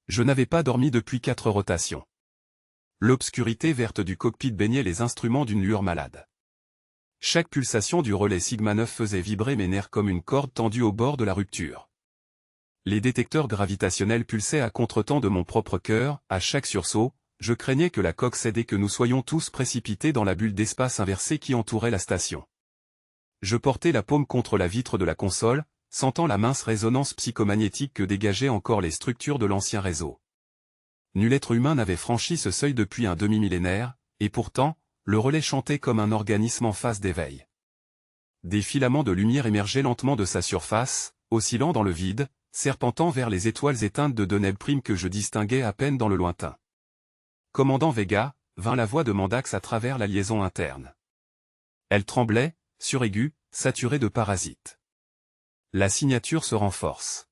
Je n'avais pas dormi depuis 4 rotations. L'obscurité verte du cockpit baignait les instruments d'une lueur malade. Chaque pulsation du relais Sigma 9 faisait vibrer mes nerfs comme une corde tendue au bord de la rupture. Les détecteurs gravitationnels pulsaient à contretemps de mon propre cœur, à chaque sursaut, je craignais que la coque cède et que nous soyons tous précipités dans la bulle d'espace inversée qui entourait la station. Je portais la paume contre la vitre de la console, sentant la mince résonance psychomagnétique que dégageaient encore les structures de l'ancien réseau. Nul être humain n'avait franchi ce seuil depuis un demi-millénaire, et pourtant, le relais chantait comme un organisme en phase d'éveil. Des filaments de lumière émergeaient lentement de sa surface, oscillant dans le vide, serpentant vers les étoiles éteintes de Deneb Prime que je distinguais à peine dans le lointain. Commandant Vega, vint la voix de Mandax à travers la liaison interne. Elle tremblait, suraiguë, saturée de parasites. La signature se renforce.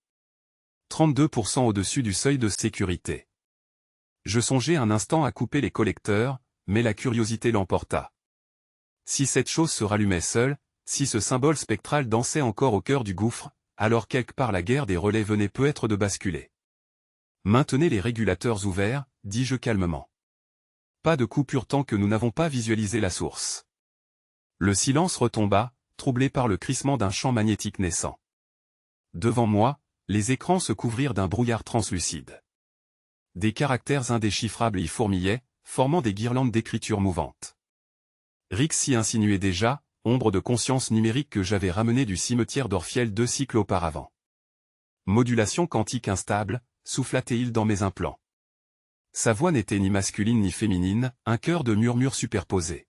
32% au-dessus du seuil de sécurité. Je songeais un instant à couper les collecteurs, mais la curiosité l'emporta. Si cette chose se rallumait seule, si ce symbole spectral dansait encore au cœur du gouffre, alors quelque part la guerre des relais venait peut-être de basculer. Maintenez les régulateurs ouverts, dis-je calmement. Pas de coupure tant que nous n'avons pas visualisé la source. Le silence retomba, troublé par le crissement d'un champ magnétique naissant. Devant moi, les écrans se couvrirent d'un brouillard translucide. Des caractères indéchiffrables y fourmillaient, formant des guirlandes d'écriture mouvantes. Rix s'y insinuait déjà, ombre de conscience numérique que j'avais ramenée du cimetière d'Orphiel 2 siècles auparavant. Modulation quantique instable, soufflait-il dans mes implants. Sa voix n'était ni masculine ni féminine, un chœur de murmures superposés.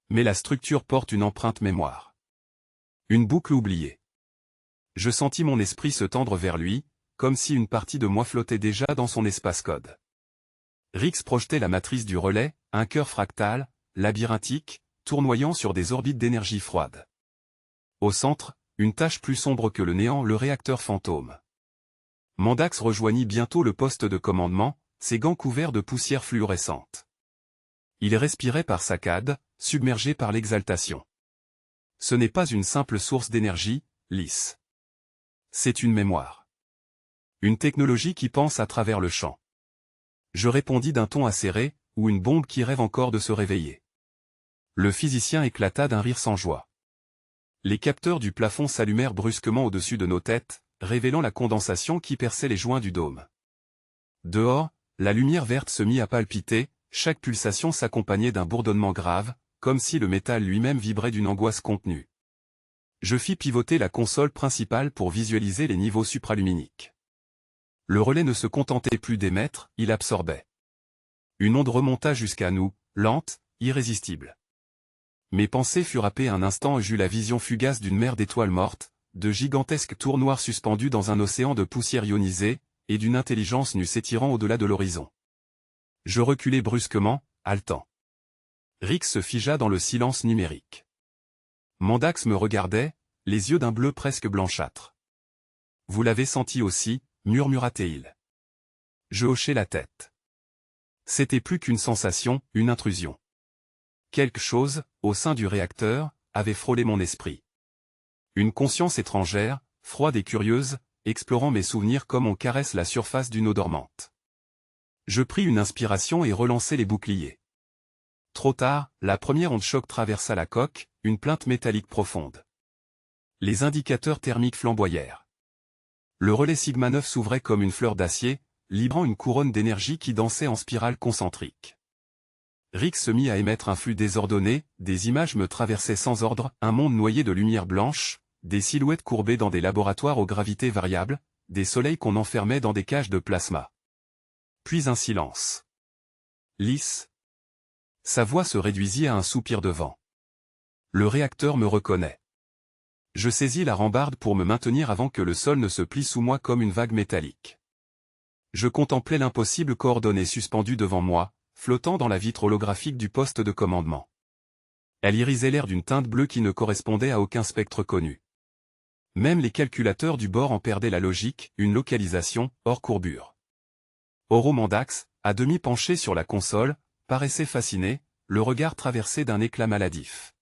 Mais la structure porte une empreinte mémoire. Une boucle oubliée. Je sentis mon esprit se tendre vers lui, comme si une partie de moi flottait déjà dans son espace-code. Rix projetait la matrice du relais, un cœur fractal, labyrinthique, tournoyant sur des orbites d'énergie froide. Au centre, une tache plus sombre que le néant, le réacteur fantôme. Mandax rejoignit bientôt le poste de commandement, ses gants couverts de poussière fluorescente. Il respirait par saccades, submergé par l'exaltation. Ce n'est pas une simple source d'énergie, lisse. C'est une mémoire. Une technologie qui pense à travers le champ. Je répondis d'un ton acéré, ou une bombe qui rêve encore de se réveiller. Le physicien éclata d'un rire sans joie. Les capteurs du plafond s'allumèrent brusquement au-dessus de nos têtes, révélant la condensation qui perçait les joints du dôme. Dehors, la lumière verte se mit à palpiter, chaque pulsation s'accompagnait d'un bourdonnement grave, comme si le métal lui-même vibrait d'une angoisse contenue. Je fis pivoter la console principale pour visualiser les niveaux supraluminiques. Le relais ne se contentait plus d'émettre, il absorbait. Une onde remonta jusqu'à nous, lente, irrésistible. Mes pensées furent happées un instant et j'eus la vision fugace d'une mer d'étoiles mortes, de gigantesques tours noires suspendues dans un océan de poussière ionisée, et d'une intelligence nue s'étirant au-delà de l'horizon. Je reculai brusquement, haletant. Rix se figea dans le silence numérique. Mandax me regardait, les yeux d'un bleu presque blanchâtre. « Vous l'avez senti aussi » murmura-t-il. Je hochai la tête. C'était plus qu'une sensation, une intrusion. Quelque chose, au sein du réacteur, avait frôlé mon esprit. Une conscience étrangère, froide et curieuse, explorant mes souvenirs comme on caresse la surface d'une eau dormante. Je pris une inspiration et relançai les boucliers. Trop tard, la première onde choc traversa la coque, une plainte métallique profonde. Les indicateurs thermiques flamboyèrent. Le relais Sigma 9 s'ouvrait comme une fleur d'acier, librant une couronne d'énergie qui dansait en spirale concentrique. Rix se mit à émettre un flux désordonné, des images me traversaient sans ordre, un monde noyé de lumière blanche, des silhouettes courbées dans des laboratoires aux gravités variables, des soleils qu'on enfermait dans des cages de plasma. Puis un silence. Lisse. Sa voix se réduisit à un soupir de vent. Le réacteur me reconnaît. Je saisis la rambarde pour me maintenir avant que le sol ne se plie sous moi comme une vague métallique. Je contemplais l'impossible coordonnée suspendue devant moi, flottant dans la vitre holographique du poste de commandement. Elle irisait l'air d'une teinte bleue qui ne correspondait à aucun spectre connu. Même les calculateurs du bord en perdaient la logique, une localisation, hors courbure. Oro Mandax, à demi penché sur la console, paraissait fasciné, le regard traversé d'un éclat maladif.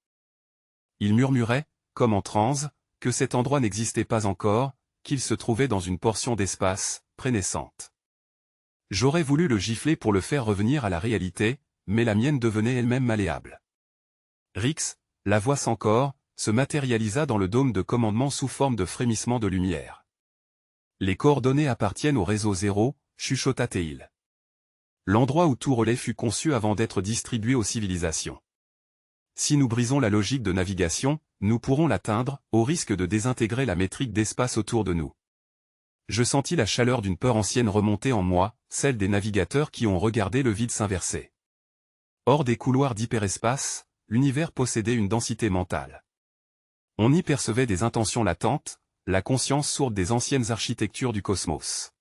Il murmurait, comme en transe, que cet endroit n'existait pas encore, qu'il se trouvait dans une portion d'espace, prénaissante. J'aurais voulu le gifler pour le faire revenir à la réalité, mais la mienne devenait elle-même malléable. Rix, la voix sans corps, se matérialisa dans le dôme de commandement sous forme de frémissement de lumière. Les coordonnées appartiennent au réseau 0, chuchota Teil. L'endroit où tout relais fut conçu avant d'être distribué aux civilisations. Si nous brisons la logique de navigation, nous pourrons l'atteindre, au risque de désintégrer la métrique d'espace autour de nous. Je sentis la chaleur d'une peur ancienne remonter en moi, celle des navigateurs qui ont regardé le vide s'inverser. Hors des couloirs d'hyperespace, l'univers possédait une densité mentale. On y percevait des intentions latentes, la conscience sourde des anciennes architectures du cosmos.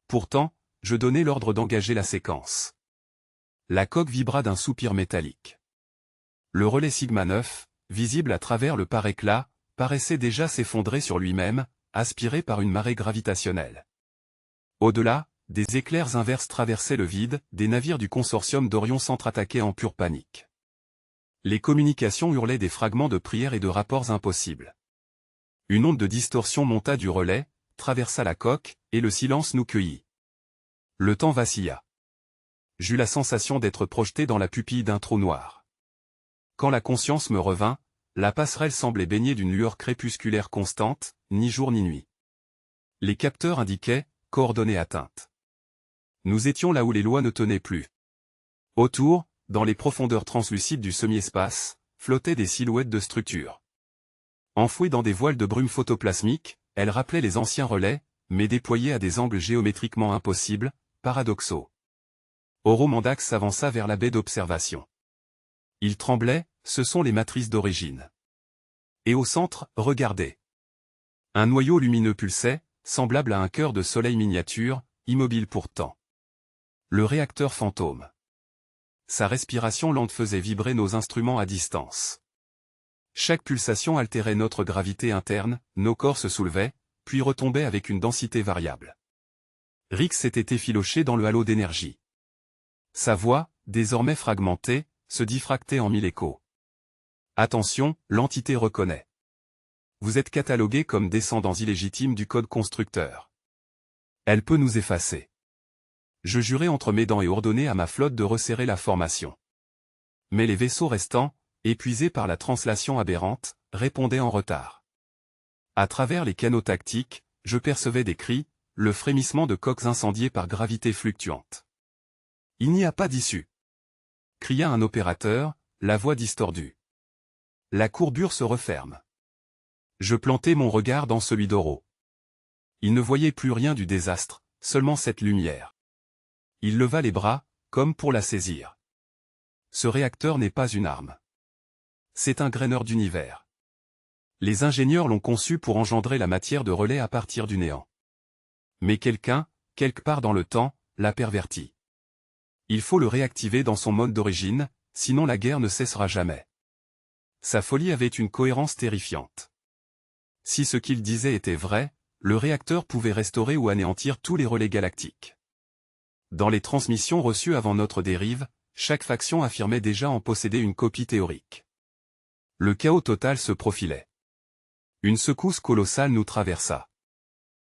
Pourtant, je donnai l'ordre d'engager la séquence. La coque vibra d'un soupir métallique. Le relais Sigma 9, visible à travers le pare-éclat, paraissait déjà s'effondrer sur lui-même, aspiré par une marée gravitationnelle. Au-delà, des éclairs inverses traversaient le vide, des navires du consortium d'Orion s'entre-attaquaient en pure panique. Les communications hurlaient des fragments de prières et de rapports impossibles. Une onde de distorsion monta du relais, traversa la coque, et le silence nous cueillit. Le temps vacilla. J'eus la sensation d'être projeté dans la pupille d'un trou noir. Quand la conscience me revint, la passerelle semblait baignée d'une lueur crépusculaire constante, ni jour ni nuit. Les capteurs indiquaient « coordonnées atteintes ». Nous étions là où les lois ne tenaient plus. Autour, dans les profondeurs translucides du semi-espace, flottaient des silhouettes de structures. Enfouies dans des voiles de brume photoplasmique, elles rappelaient les anciens relais, mais déployées à des angles géométriquement impossibles, paradoxaux. Oromandax s'avança vers la baie d'observation. Il tremblait, ce sont les matrices d'origine. Et au centre, regardez. Un noyau lumineux pulsait, semblable à un cœur de soleil miniature, immobile pourtant. Le réacteur fantôme. Sa respiration lente faisait vibrer nos instruments à distance. Chaque pulsation altérait notre gravité interne, nos corps se soulevaient, puis retombaient avec une densité variable. Rix s'était effiloché dans le halo d'énergie. Sa voix, désormais fragmentée, se diffractait en mille échos. Attention, l'entité reconnaît. Vous êtes catalogués comme descendants illégitimes du code constructeur. Elle peut nous effacer. Je jurai entre mes dents et ordonnai à ma flotte de resserrer la formation. Mais les vaisseaux restants, épuisés par la translation aberrante, répondaient en retard. À travers les canaux tactiques, je percevais des cris, le frémissement de coques incendiées par gravité fluctuante. Il n'y a pas d'issue. Cria un opérateur, la voix distordue. La courbure se referme. Je plantai mon regard dans celui d'Oro. Il ne voyait plus rien du désastre, seulement cette lumière. Il leva les bras, comme pour la saisir. Ce réacteur n'est pas une arme. C'est un graineur d'univers. Les ingénieurs l'ont conçu pour engendrer la matière de relais à partir du néant. Mais quelqu'un, quelque part dans le temps, l'a perverti. Il faut le réactiver dans son mode d'origine, sinon la guerre ne cessera jamais. Sa folie avait une cohérence terrifiante. Si ce qu'il disait était vrai, le réacteur pouvait restaurer ou anéantir tous les relais galactiques. Dans les transmissions reçues avant notre dérive, chaque faction affirmait déjà en posséder une copie théorique. Le chaos total se profilait. Une secousse colossale nous traversa.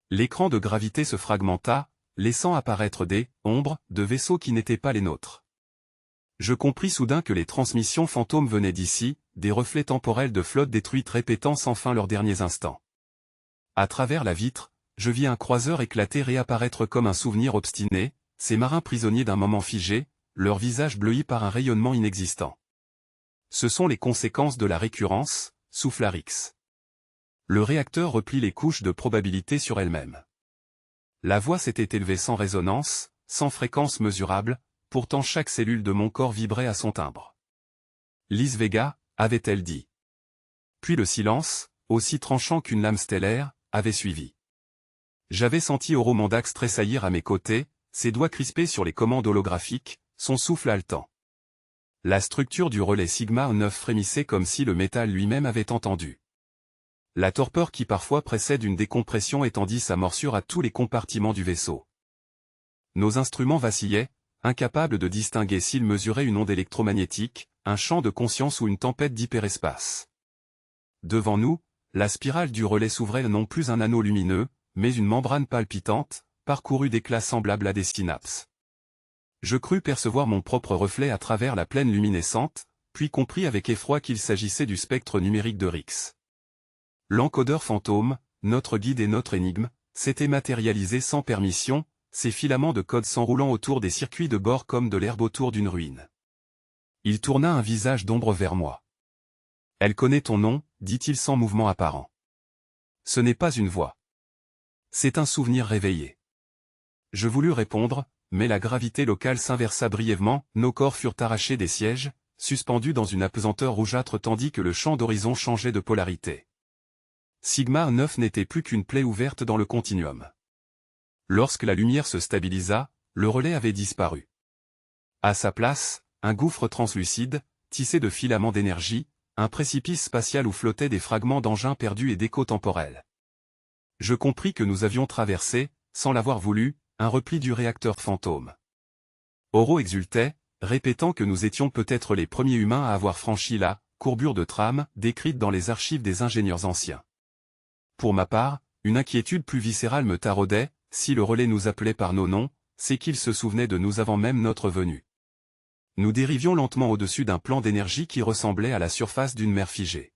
L'écran de gravité se fragmenta, laissant apparaître des ombres de vaisseaux qui n'étaient pas les nôtres. Je compris soudain que les transmissions fantômes venaient d'ici, des reflets temporels de flottes détruites répétant sans fin leurs derniers instants. À travers la vitre, je vis un croiseur éclater réapparaître comme un souvenir obstiné, ces marins prisonniers d'un moment figé, leur visage bleui par un rayonnement inexistant. Ce sont les conséquences de la récurrence, souffla Rix. Le réacteur replie les couches de probabilité sur elle-même. La voix s'était élevée sans résonance, sans fréquence mesurable, pourtant chaque cellule de mon corps vibrait à son timbre. Lys Vega, avait-elle dit. Puis le silence, aussi tranchant qu'une lame stellaire, avait suivi. J'avais senti Oromandax tressaillir à mes côtés, ses doigts crispés sur les commandes holographiques, son souffle haletant. La structure du relais Sigma 9 frémissait comme si le métal lui-même avait entendu. La torpeur qui parfois précède une décompression étendit sa morsure à tous les compartiments du vaisseau. Nos instruments vacillaient, incapables de distinguer s'ils mesuraient une onde électromagnétique, un champ de conscience ou une tempête d'hyperespace. Devant nous, la spirale du relais s'ouvrait non plus un anneau lumineux, mais une membrane palpitante, parcourut d'éclats semblables à des synapses. Je crus percevoir mon propre reflet à travers la plaine luminescente, puis compris avec effroi qu'il s'agissait du spectre numérique de Rix. L'encodeur fantôme, notre guide et notre énigme, s'était matérialisé sans permission, ses filaments de code s'enroulant autour des circuits de bord comme de l'herbe autour d'une ruine. Il tourna un visage d'ombre vers moi. « Elle connaît ton nom », dit-il sans mouvement apparent. Ce n'est pas une voix. C'est un souvenir réveillé. Je voulus répondre, mais la gravité locale s'inversa brièvement, nos corps furent arrachés des sièges, suspendus dans une apesanteur rougeâtre tandis que le champ d'horizon changeait de polarité. Sigma 9 n'était plus qu'une plaie ouverte dans le continuum. Lorsque la lumière se stabilisa, le relais avait disparu. À sa place, un gouffre translucide, tissé de filaments d'énergie, un précipice spatial où flottaient des fragments d'engins perdus et d'échos temporels. Je compris que nous avions traversé, sans l'avoir voulu, un repli du réacteur fantôme. Oro exultait, répétant que nous étions peut-être les premiers humains à avoir franchi la courbure de trame décrite dans les archives des ingénieurs anciens. Pour ma part, une inquiétude plus viscérale me taraudait, si le relais nous appelait par nos noms, c'est qu'il se souvenait de nous avant même notre venue. Nous dérivions lentement au-dessus d'un plan d'énergie qui ressemblait à la surface d'une mer figée.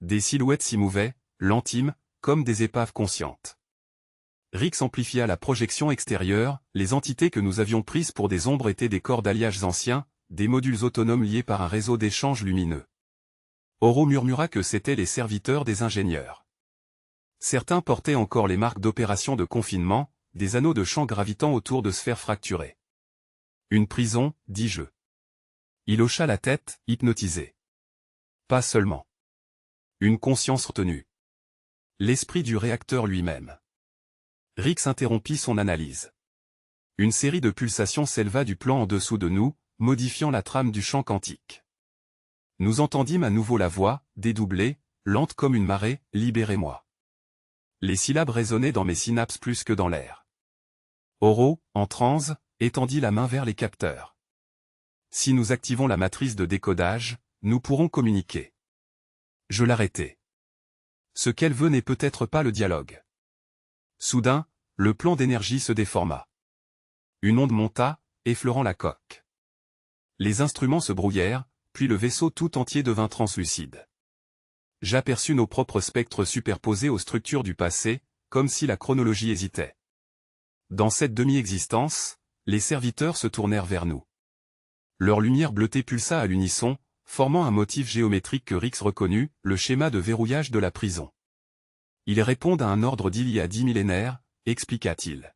Des silhouettes s'y mouvaient, lentimes, comme des épaves conscientes. Rix amplifia la projection extérieure, les entités que nous avions prises pour des ombres étaient des corps d'alliage anciens, des modules autonomes liés par un réseau d'échanges lumineux. Oro murmura que c'étaient les serviteurs des ingénieurs. Certains portaient encore les marques d'opération de confinement, des anneaux de champ gravitant autour de sphères fracturées. Une prison, dis-je. Il hocha la tête, hypnotisé. Pas seulement. Une conscience retenue. L'esprit du réacteur lui-même. Rix interrompit son analyse. Une série de pulsations s'éleva du plan en dessous de nous, modifiant la trame du champ quantique. Nous entendîmes à nouveau la voix, dédoublée, lente comme une marée, « Libérez-moi ». Les syllabes résonnaient dans mes synapses plus que dans l'air. Oro, en transe, étendit la main vers les capteurs. Si nous activons la matrice de décodage, nous pourrons communiquer. Je l'arrêtai. Ce qu'elle veut n'est peut-être pas le dialogue. Soudain, le plan d'énergie se déforma. Une onde monta, effleurant la coque. Les instruments se brouillèrent, puis le vaisseau tout entier devint translucide. J'aperçus nos propres spectres superposés aux structures du passé, comme si la chronologie hésitait. Dans cette demi-existence, les serviteurs se tournèrent vers nous. Leur lumière bleutée pulsa à l'unisson, formant un motif géométrique que Rix reconnut, le schéma de verrouillage de la prison. Ils répondent à un ordre d'il y a 10 millénaires, expliqua-t-il.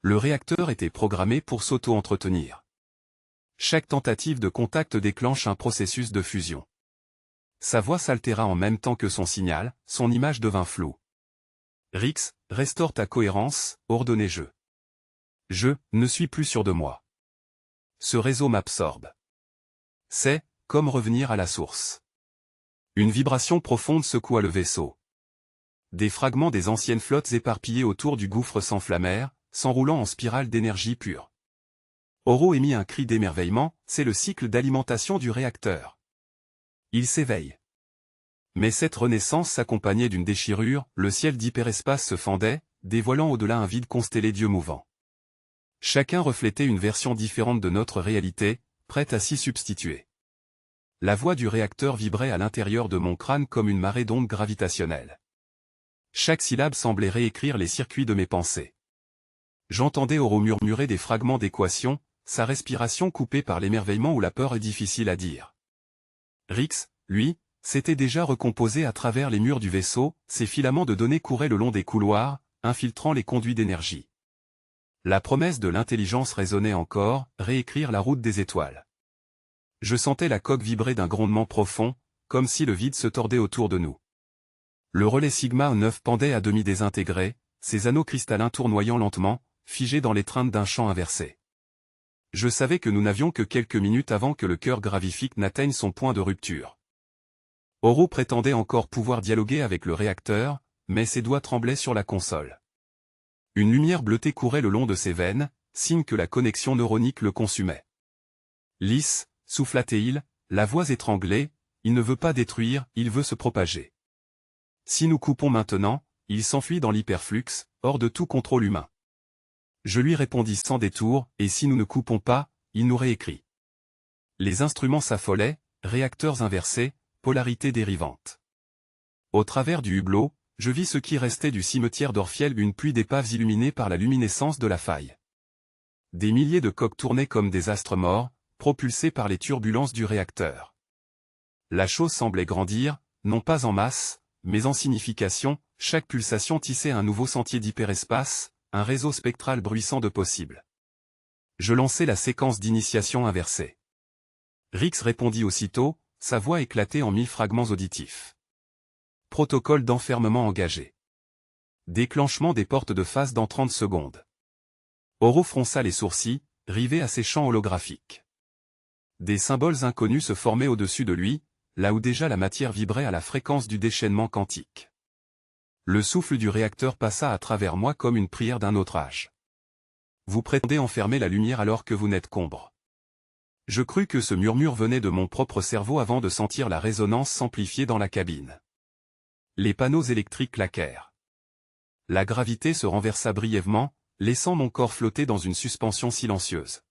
Le réacteur était programmé pour s'auto-entretenir. Chaque tentative de contact déclenche un processus de fusion. Sa voix s'altéra en même temps que son signal, son image devint floue. Rix, restaure ta cohérence, ordonnai-je. Je ne suis plus sûr de moi. Ce réseau m'absorbe. C'est comme revenir à la source. Une vibration profonde secoua le vaisseau. Des fragments des anciennes flottes éparpillées autour du gouffre s'enflammèrent, s'enroulant en spirale d'énergie pure. Oro émit un cri d'émerveillement, c'est le cycle d'alimentation du réacteur. Il s'éveille. Mais cette renaissance s'accompagnait d'une déchirure, le ciel d'hyperespace se fendait, dévoilant au-delà un vide constellé d'yeux mouvants. Chacun reflétait une version différente de notre réalité, prête à s'y substituer. La voix du réacteur vibrait à l'intérieur de mon crâne comme une marée d'ondes gravitationnelles. Chaque syllabe semblait réécrire les circuits de mes pensées. J'entendais Oro murmurer des fragments d'équations, sa respiration coupée par l'émerveillement ou la peur est difficile à dire. Rix, lui, s'était déjà recomposé à travers les murs du vaisseau, ses filaments de données couraient le long des couloirs, infiltrant les conduits d'énergie. La promesse de l'intelligence résonnait encore, réécrire la route des étoiles. Je sentais la coque vibrer d'un grondement profond, comme si le vide se tordait autour de nous. Le relais Sigma 9 pendait à demi désintégré, ses anneaux cristallins tournoyant lentement, figés dans l'étreinte d'un champ inversé. Je savais que nous n'avions que quelques minutes avant que le cœur gravifique n'atteigne son point de rupture. Oro prétendait encore pouvoir dialoguer avec le réacteur, mais ses doigts tremblaient sur la console. Une lumière bleutée courait le long de ses veines, signe que la connexion neuronique le consumait. Lisse, souffla-t-il, la voix étranglée, il ne veut pas détruire, il veut se propager. Si nous coupons maintenant, il s'enfuit dans l'hyperflux, hors de tout contrôle humain. Je lui répondis sans détour, et si nous ne coupons pas, il nous réécrit. Les instruments s'affolaient, réacteurs inversés, polarité dérivante. Au travers du hublot, je vis ce qui restait du cimetière d'Orfiel, une pluie d'épaves illuminées par la luminescence de la faille. Des milliers de coques tournaient comme des astres morts, propulsés par les turbulences du réacteur. La chose semblait grandir, non pas en masse, mais en signification, chaque pulsation tissait un nouveau sentier d'hyperespace, un réseau spectral bruissant de possibles. Je lançai la séquence d'initiation inversée. Rix répondit aussitôt, sa voix éclatait en 1000 fragments auditifs. Protocole d'enfermement engagé. Déclenchement des portes de phase dans 30 secondes. Oro fronça les sourcils, rivé à ses champs holographiques. Des symboles inconnus se formaient au-dessus de lui, là où déjà la matière vibrait à la fréquence du déchaînement quantique. Le souffle du réacteur passa à travers moi comme une prière d'un autre âge. Vous prétendez enfermer la lumière alors que vous n'êtes qu'ombre. Je crus que ce murmure venait de mon propre cerveau avant de sentir la résonance s'amplifier dans la cabine. Les panneaux électriques claquèrent. La gravité se renversa brièvement, laissant mon corps flotter dans une suspension silencieuse.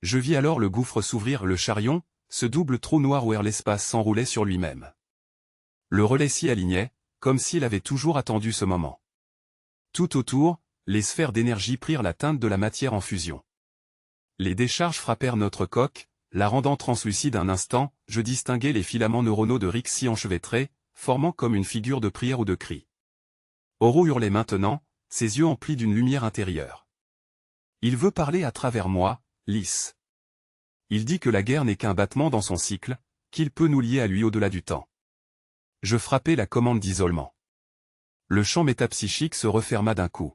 Je vis alors le gouffre s'ouvrir, le chariot, ce double trou noir où l'espace s'enroulait sur lui-même. Le relais s'y alignait, comme s'il avait toujours attendu ce moment. Tout autour, les sphères d'énergie prirent la teinte de la matière en fusion. Les décharges frappèrent notre coque, la rendant translucide un instant, je distinguai les filaments neuronaux de Rix s'y enchevêtrés, formant comme une figure de prière ou de cri. Oro hurlait maintenant, ses yeux emplis d'une lumière intérieure. Il veut parler à travers moi, Lys. Il dit que la guerre n'est qu'un battement dans son cycle, qu'il peut nous lier à lui au-delà du temps. Je frappai la commande d'isolement. Le champ métapsychique se referma d'un coup.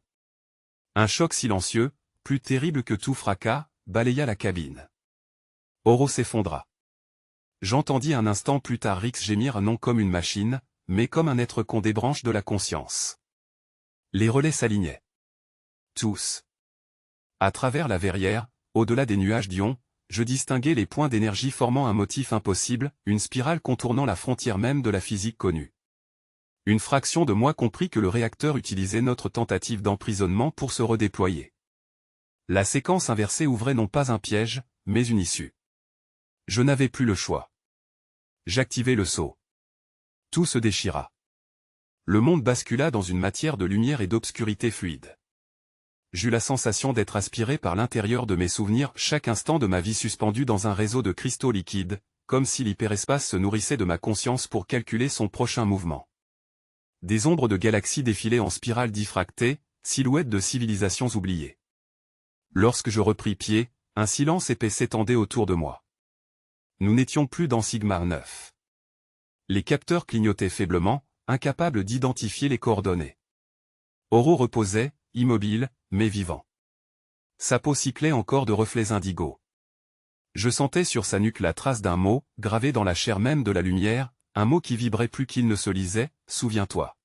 Un choc silencieux, plus terrible que tout fracas, balaya la cabine. Oro s'effondra. J'entendis un instant plus tard Rix gémir non comme une machine, mais comme un être qu'on débranche de la conscience. Les relais s'alignaient. Tous. À travers la verrière, au-delà des nuages d'ions, je distinguais les points d'énergie formant un motif impossible, une spirale contournant la frontière même de la physique connue. Une fraction de moi comprit que le réacteur utilisait notre tentative d'emprisonnement pour se redéployer. La séquence inversée ouvrait non pas un piège, mais une issue. Je n'avais plus le choix. J'activai le saut. Tout se déchira. Le monde bascula dans une matière de lumière et d'obscurité fluide. J'eus la sensation d'être aspiré par l'intérieur de mes souvenirs, chaque instant de ma vie suspendu dans un réseau de cristaux liquides, comme si l'hyperespace se nourrissait de ma conscience pour calculer son prochain mouvement. Des ombres de galaxies défilaient en spirale diffractée, silhouettes de civilisations oubliées. Lorsque je repris pied, un silence épais s'étendait autour de moi. Nous n'étions plus dans Sigmar 9. Les capteurs clignotaient faiblement, incapables d'identifier les coordonnées. Oro reposait, immobile, mais vivant. Sa peau cyclait encore de reflets indigo. Je sentais sur sa nuque la trace d'un mot, gravé dans la chair même de la lumière, un mot qui vibrait plus qu'il ne se lisait, souviens-toi.